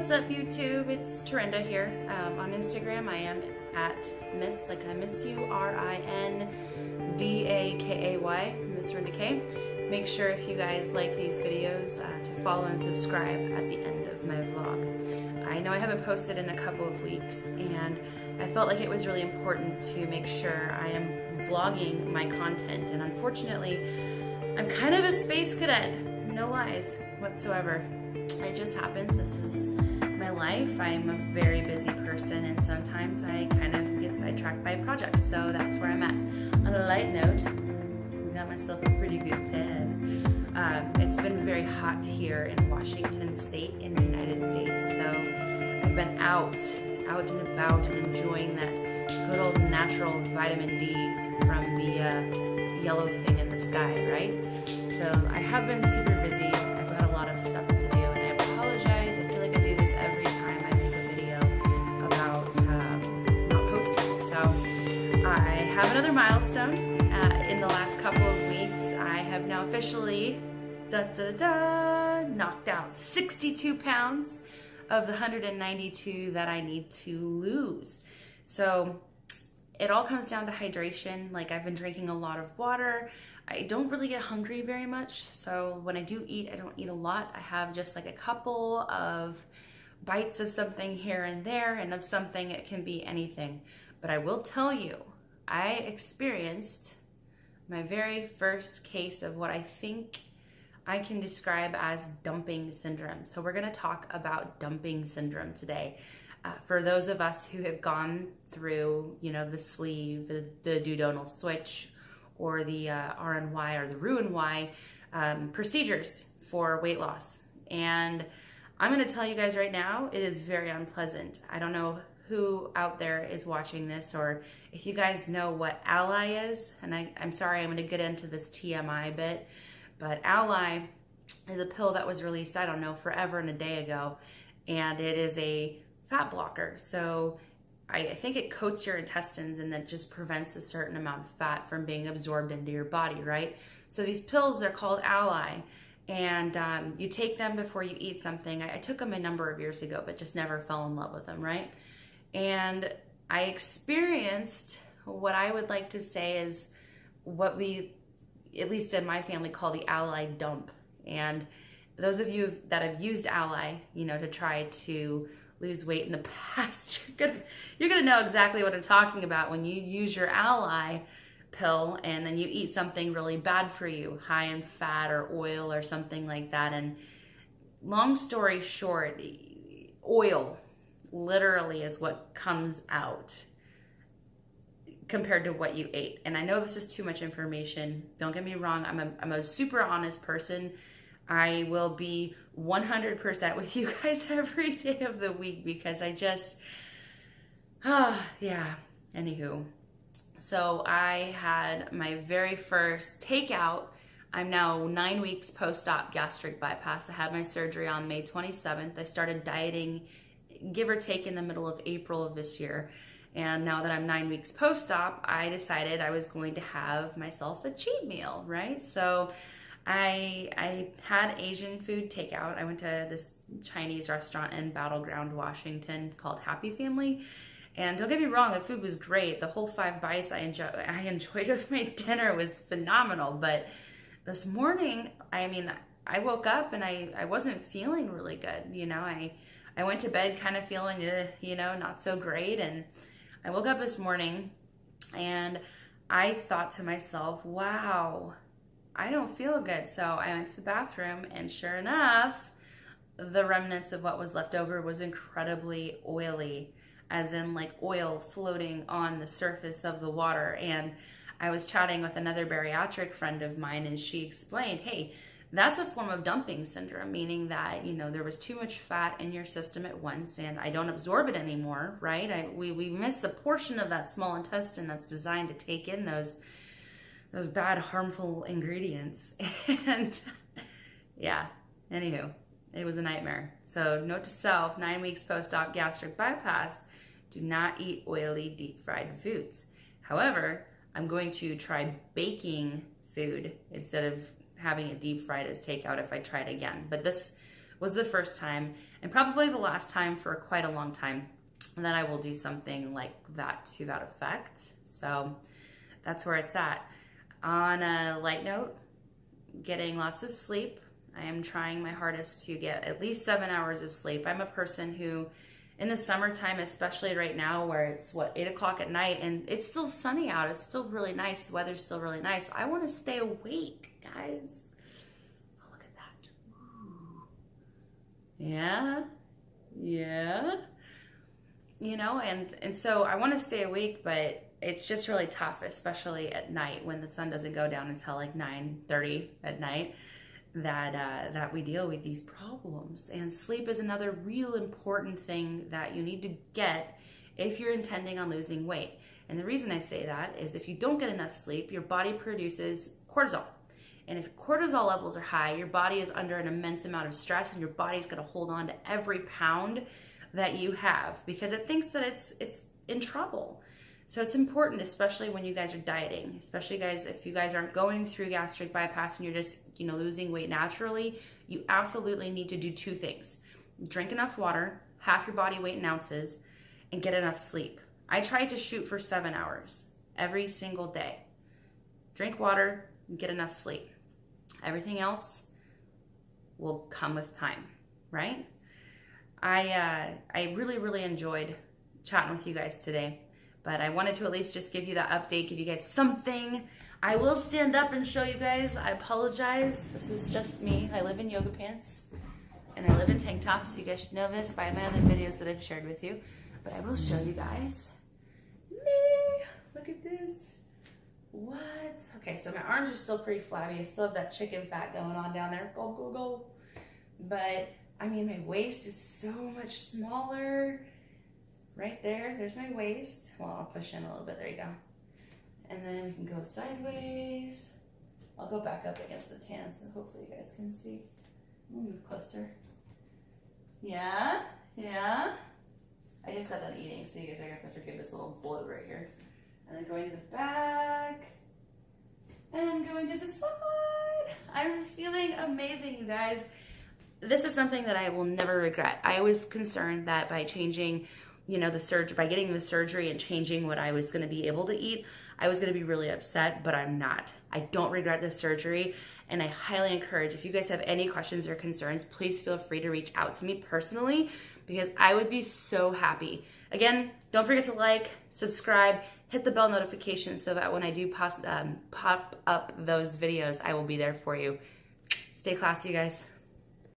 What's up, YouTube? It's Torinda here. On Instagram, I am at Miss, like I miss you, RINDAKAY, Miss Torinda K. Make sure if you guys like these videos to follow and subscribe at the end of my vlog. I know I haven't posted in a couple of weeks, and I felt like it was really important to make sure I am vlogging my content, and unfortunately, I'm kind of a space cadet. No lies whatsoever. It just happens. This is my life. I'm a very busy person, and sometimes I kind of get sidetracked by projects, so that's where I'm at. On a light note, got myself a pretty good tan. It's been very hot here in Washington State in the United States, so I've been out and about and enjoying that good old natural vitamin D from the yellow thing in the sky, right? So I have been super busy. I've got a lot of stuff to do, and I apologize. I feel like I do this every time I make a video about not posting. So I have another milestone. In the last couple of weeks, I have now officially knocked out 62 pounds of the 192 that I need to lose. So it all comes down to hydration. Like, I've been drinking a lot of water. I don't really get hungry very much, so when I do eat, I don't eat a lot. I have just like a couple of bites of something here and there, and of something, it can be anything. But I will tell you, I experienced my very first case of what I think I can describe as dumping syndrome. So we're gonna talk about dumping syndrome today. For those of us who have gone through, the sleeve, the duodenal switch, or the RNY or the Roux-en-Y procedures for weight loss. And I'm gonna tell you guys right now, it is very unpleasant. I don't know who out there is watching this, or if you guys know what Ally is, and I'm sorry, I'm gonna get into this TMI bit, but Ally is a pill that was released, I don't know, forever and a day ago, and it is a fat blocker. So I think it coats your intestines, and that just prevents a certain amount of fat from being absorbed into your body, right? So these pills, they're called Ally, and you take them before you eat something. I took them a number of years ago, but just never fell in love with them, right? And I experienced what I would like to say is what we, at least in my family, call the Ally dump. And those of you that have used Ally, to try to lose weight in the past, you're gonna know exactly what I'm talking about when you use your Ally pill and then you eat something really bad for you, high in fat or oil or something like that. And long story short, oil literally is what comes out compared to what you ate. And I know this is too much information. Don't get me wrong. I'm a super honest person. I will be 100% with you guys every day of the week because I just, yeah. Anywho, so I had my very first takeout. I'm now 9 weeks post-op gastric bypass. I had my surgery on May 27th. I started dieting, give or take, in the middle of April of this year. And now that I'm 9 weeks post-op, I decided I was going to have myself a cheat meal, right? So I had Asian food takeout. I went to this Chinese restaurant in Battleground, Washington called Happy Family. And don't get me wrong, the food was great. The whole 5 bites I enjoyed of my dinner was phenomenal. But this morning, I woke up and I wasn't feeling really good. I went to bed kind of feeling, not so great. And I woke up this morning and I thought to myself, wow, I don't feel good. So I went to the bathroom, and sure enough, the remnants of what was left over was incredibly oily, as in like oil floating on the surface of the water. And I was chatting with another bariatric friend of mine, and she explained, hey, that's a form of dumping syndrome, meaning that, there was too much fat in your system at once and I don't absorb it anymore, right? We miss a portion of that small intestine that's designed to take in those bad, harmful ingredients. And yeah, anywho, it was a nightmare. So note to self, 9 weeks post-op gastric bypass, do not eat oily, deep-fried foods. However, I'm going to try baking food instead of having it deep fried as takeout if I try it again. But this was the first time, and probably the last time for quite a long time, that I will do something like that to that effect. So that's where it's at. On a light note, getting lots of sleep. I am trying my hardest to get at least 7 hours of sleep. I'm a person who, in the summertime, especially right now where it's 8 o'clock at night and it's still sunny out, it's still really nice, the weather's still really nice, I want to stay awake, guys. Oh, look at that. Ooh. Yeah. You know, and so I want to stay awake, but it's just really tough, especially at night when the sun doesn't go down until like 9:30 at night, that we deal with these problems. And sleep is another real important thing that you need to get if you're intending on losing weight. And the reason I say that is if you don't get enough sleep, your body produces cortisol. And if cortisol levels are high, your body is under an immense amount of stress, and your body's going to hold on to every pound that you have because it thinks that it's in trouble. So it's important, especially when you guys are dieting, especially guys, if you guys aren't going through gastric bypass and you're just, losing weight naturally, you absolutely need to do two things. Drink enough water, half your body weight in ounces, and get enough sleep. I try to shoot for 7 hours every single day. Drink water and get enough sleep. Everything else will come with time, right? I really, really enjoyed chatting with you guys today, but I wanted to at least just give you that update, give you guys something. I will stand up and show you guys. I apologize. This is just me. I live in yoga pants and I live in tank tops. So you guys should know this by my other videos that I've shared with you, but I will show you guys me. Look at this. What? Okay, so my arms are still pretty flabby. I still have that chicken fat going on down there. Go, go, go. But I mean, my waist is so much smaller. Right there, there's my waist. Well, I'll push in a little bit, there you go. And then we can go sideways. I'll go back up against the tan so hopefully you guys can see. I'll move closer. Yeah. I just got done eating, so you guys are gonna have to forgive this little bloat right here. And then going to the back. And going to the side. I'm feeling amazing, you guys. This is something that I will never regret. I was concerned that by changing, the surgery, by getting the surgery and changing what I was going to be able to eat, I was going to be really upset, but I'm not. I don't regret this surgery, and I highly encourage, if you guys have any questions or concerns, please feel free to reach out to me personally, because I would be so happy. Again, don't forget to like, subscribe, hit the bell notification so that when I do pop up those videos, I will be there for you. Stay classy, you guys.